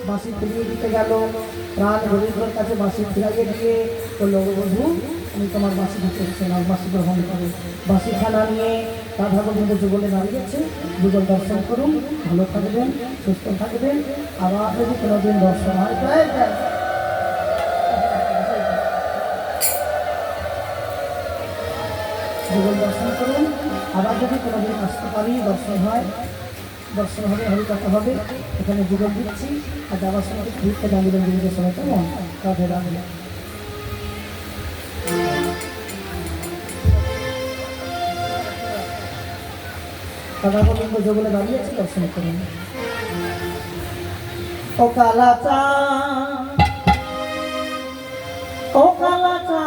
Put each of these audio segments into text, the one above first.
বাঁশি ফিরিয়ে দিতে গেল। প্রাণ রবীন্দ্রের কাছে বাঁশি ফিরাইয়ে দিয়ে বলল, বন্ধু আমি তোমার বাঁশি দিতে এসেছি, না বাঁশি গ্রহণ করে। বাঁশি খানা নিয়ে রাধা গোবিন্দ যুগলে দাঁড়িয়েছে। যুগল দর্শন করুন, ভালো থাকবেন, সুস্থ থাকবেন। আবার যদি কোনোদিন দর্শন হয় যুগল দর্শন করুন। আবার যদি কোনোদিন আসতে পারি, দর্শন হয়, দর্শন হবে, হরিকথা হবে। এখানে যুগল দিচ্ছি আর যাবার সময় ঘুরতে দাঁড়িয়ে যুগের সময় কেমন রাধে রাধে। রাধা গোবিন্দ যুগলে দাঁড়িয়েছে, দর্শন করুন। ও কালাচা, ও কালাচা,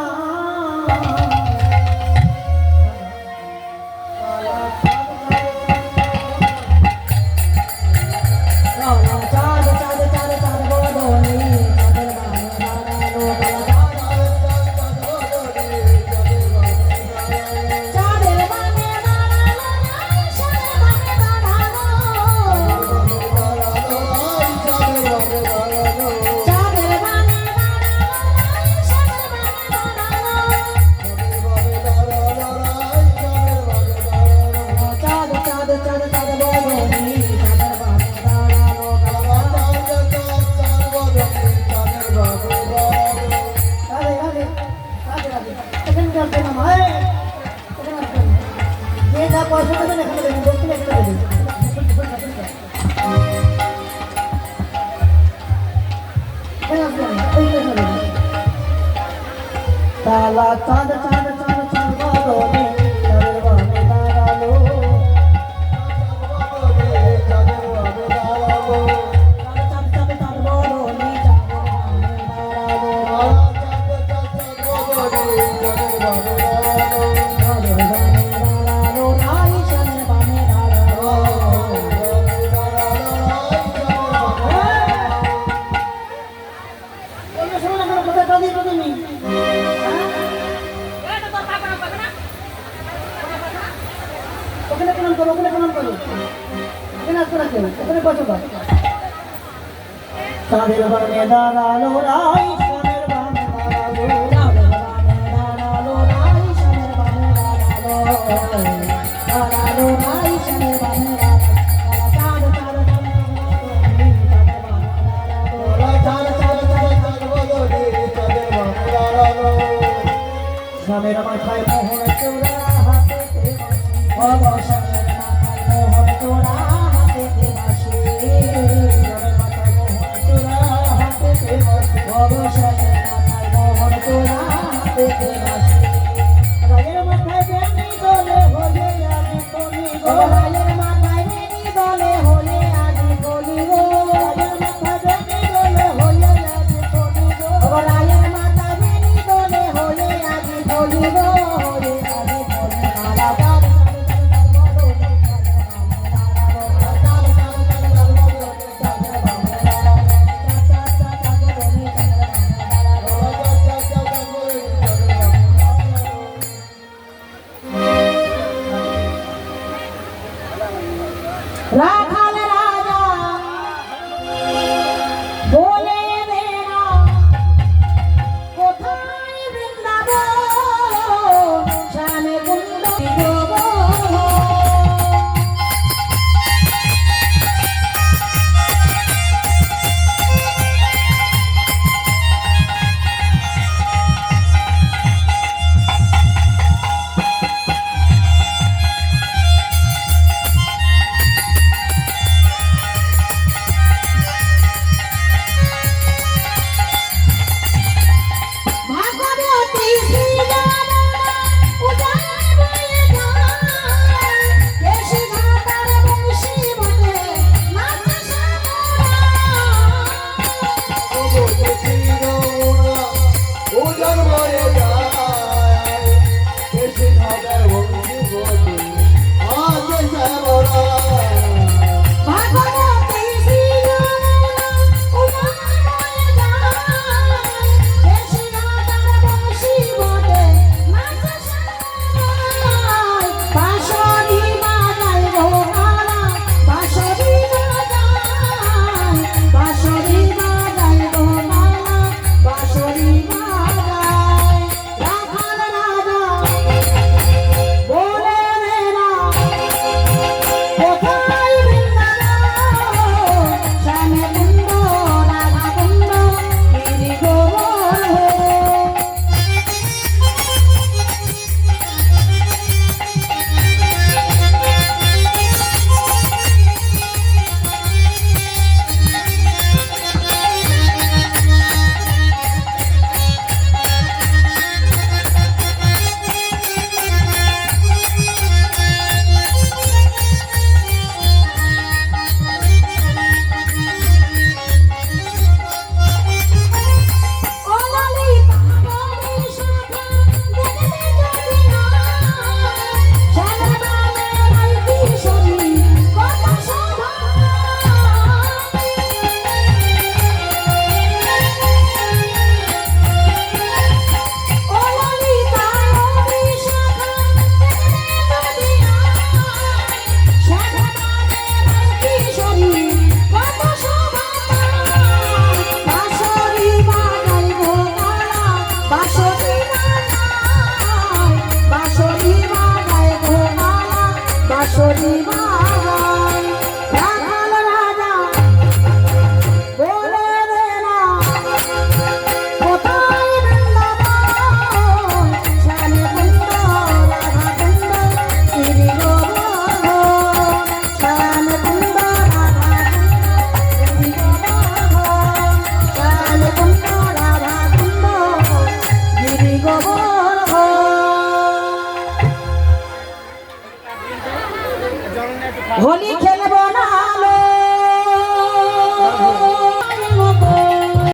ताला चांद चांद चांद चांद बादो ने चंद्रमा में तारा लो, चंद्रमा में तारा लो, चांद चांद चांद बादो ने चंद्रमा में तारा लो, चांद चांद चांद बादो ने चंद्रमा में तारा लो, राई चंद्रमा में तारा लो, बोलो सुनो ना करो पता नहीं पता नहीं। চাঁদের বানে দাঁড়ালো রাই, সোনের বানে দাঁড়ালো, চাঁদের বানে দাঁড়ালো রাই, সোনের বানে দাঁড়ালো, দাঁড়ালো রাই, সোনের বানে দাঁড়ালো, চাঁদ চাঁদ স্বামীর মাথায় মোহন চূড়া, হাতে অবসরের মাথায় মোহন চূড়া, হাতে বাঁশি, মাথায় মোহন চূড়া, হাতে বাঁশি, অবসরের মাথায় মোহন চূড়া, হাতে বাঁশি।